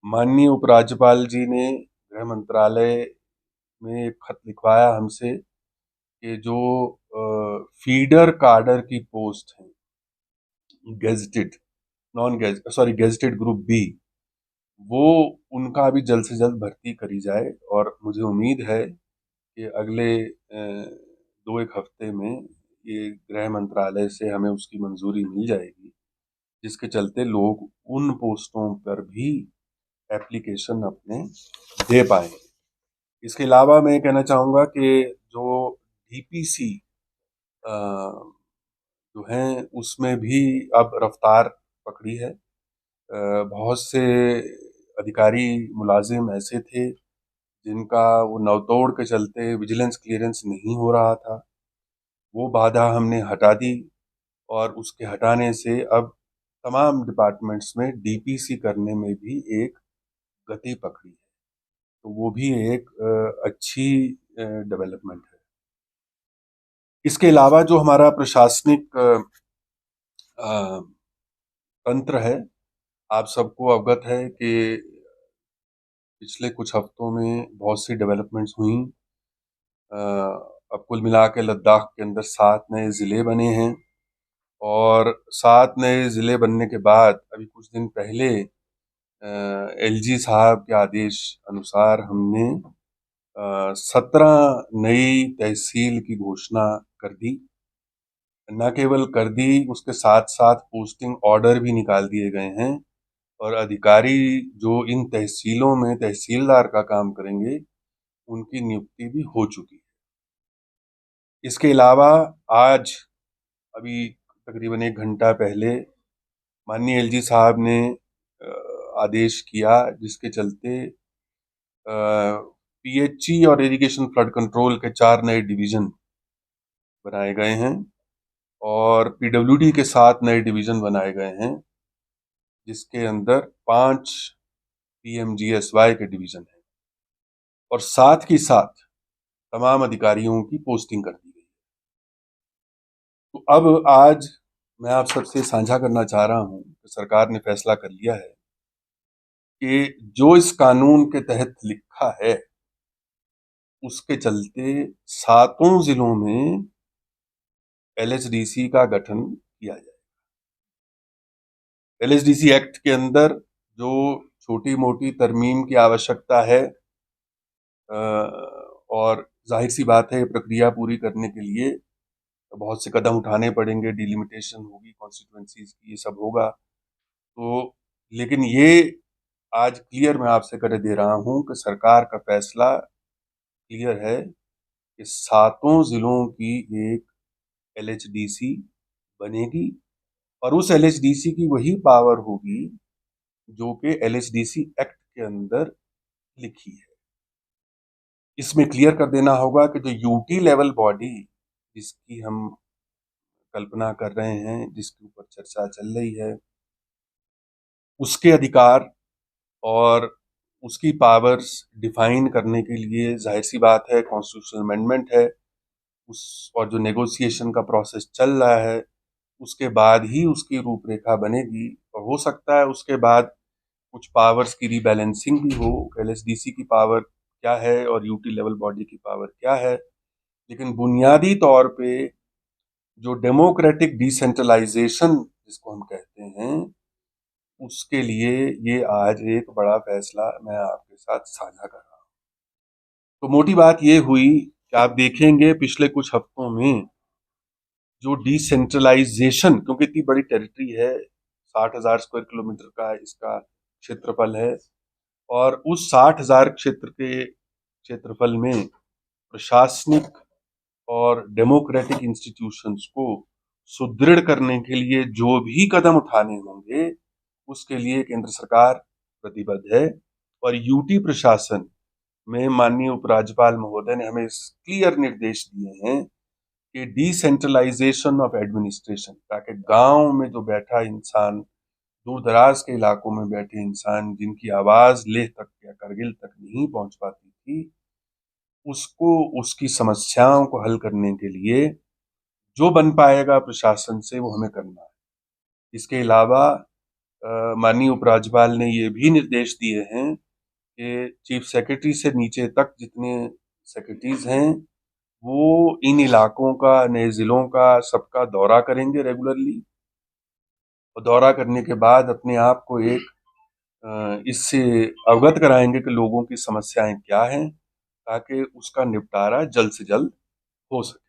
माननीय उपराज्यपाल जी ने गृह मंत्रालय में एक खत लिखवाया हमसे कि जो फीडर काडर की पोस्ट है, गेजेटेड नॉन गेज सॉरी गेजेटेड ग्रुप बी, वो उनका भी जल्द से जल्द भर्ती करी जाए। और मुझे उम्मीद है कि अगले 2 एक हफ्ते में ये गृह मंत्रालय से हमें उसकी मंजूरी मिल जाएगी, जिसके चलते लोग उन पोस्टों पर भी एप्लीकेशन अपने दे पाएंगे। इसके अलावा मैं कहना चाहूँगा कि जो डीपीसी जो हैं उसमें भी अब रफ्तार पकड़ी है। बहुत से अधिकारी मुलाजिम ऐसे थे जिनका वो नवतोड़ के चलते विजिलेंस क्लियरेंस नहीं हो रहा था, वो बाधा हमने हटा दी और उसके हटाने से अब तमाम डिपार्टमेंट्स में डीपीसी करने में भी एक गति पकड़ी है। तो वो भी एक अच्छी डेवलपमेंट है। इसके अलावा जो हमारा प्रशासनिक तंत्र है, आप सबको अवगत है कि पिछले कुछ हफ्तों में बहुत सी डेवलपमेंट्स हुई। अब कुल मिला के लद्दाख के अंदर 7 नए ज़िले बने हैं और 7 नए ज़िले बनने के बाद अभी कुछ दिन पहले एलजी साहब के आदेश अनुसार हमने 17 नई तहसील की घोषणा कर दी। न केवल कर दी, उसके साथ साथ पोस्टिंग ऑर्डर भी निकाल दिए गए हैं और अधिकारी जो इन तहसीलों में तहसीलदार का काम करेंगे, उनकी नियुक्ति भी हो चुकी है। इसके अलावा आज अभी तकरीबन 1 घंटा पहले माननीय एलजी साहब ने आदेश किया, जिसके चलते पीएचई और इरिगेशन फ्लड कंट्रोल के 4 नए डिवीजन बनाए गए हैं और पीडब्ल्यूडी के 7 नए डिवीजन बनाए गए हैं, जिसके अंदर 5 पीएमजीएसवाई के डिवीजन हैं और साथ ही साथ तमाम अधिकारियों की पोस्टिंग कर दी गई है। तो अब आज मैं आप सबसे साझा करना चाह रहा हूं कि सरकार ने फैसला कर लिया है कि जो इस कानून के तहत लिखा है, उसके चलते 7 जिलों में एलएचडीसी का गठन किया जाए। एलएचडीसी एक्ट के अंदर जो छोटी मोटी तरमीम की आवश्यकता है, और जाहिर सी बात है प्रक्रिया पूरी करने के लिए बहुत से कदम उठाने पड़ेंगे, डिलिमिटेशन होगी कॉन्स्टिट्यूएंसीज की, ये सब होगा। तो लेकिन ये आज क्लियर मैं आपसे कर दे रहा हूं कि सरकार का फैसला क्लियर है कि 7 जिलों की एक एलएचडीसी बनेगी और उस एलएचडीसी की वही पावर होगी जो कि एलएचडीसी एक्ट के अंदर लिखी है। इसमें क्लियर कर देना होगा कि जो यूटी लेवल बॉडी जिसकी हम कल्पना कर रहे हैं, जिसके ऊपर चर्चा चल रही है, उसके अधिकार और उसकी पावर्स डिफाइन करने के लिए जाहिर सी बात है कॉन्स्टिट्यूशनल अमेंडमेंट है उस, और जो नेगोशिएशन का प्रोसेस चल रहा है, उसके बाद ही उसकी रूपरेखा बनेगी। और हो सकता है उसके बाद कुछ पावर्स की रीबैलेंसिंग भी हो, एलएसडीसी की पावर क्या है और यूटी लेवल बॉडी की पावर क्या है। लेकिन बुनियादी तौर पे जो डेमोक्रेटिक डिसेंट्रलाइजेशन जिसको हम कहते हैं, उसके लिए ये आज एक बड़ा फैसला मैं आपके साथ साझा कर रहा हूँ। तो मोटी बात ये हुई कि आप देखेंगे पिछले कुछ हफ्तों में जो डिसेंट्रलाइजेशन, क्योंकि इतनी बड़ी टेरिटरी है, 60,000 स्क्वायर किलोमीटर का इसका क्षेत्रफल है, और उस 60,000 क्षेत्र के क्षेत्रफल में प्रशासनिक और डेमोक्रेटिक इंस्टीट्यूशंस को सुदृढ़ करने के लिए जो भी कदम उठाने होंगे, उसके लिए केंद्र सरकार प्रतिबद्ध है। और यूटी प्रशासन में माननीय उपराज्यपाल महोदय ने हमें क्लियर निर्देश दिए हैं कि डिसेंट्रलाइजेशन ऑफ एडमिनिस्ट्रेशन, ताकि गांव में जो बैठा इंसान, दूर दराज के इलाकों में बैठे इंसान जिनकी आवाज लेह तक या करगिल तक नहीं पहुंच पाती थी, उसको उसकी समस्याओं को हल करने के लिए जो बन पाएगा प्रशासन से वो हमें करना है। इसके अलावा माननीय उपराज्यपाल ने ये भी निर्देश दिए हैं कि चीफ सेक्रेटरी से नीचे तक जितने सेक्रेटरीज हैं वो इन इलाकों का, नए ज़िलों का, सबका दौरा करेंगे रेगुलरली, और दौरा करने के बाद अपने आप को एक इससे अवगत कराएंगे कि लोगों की समस्याएं क्या हैं, ताकि उसका निपटारा जल्द से जल्द हो सके।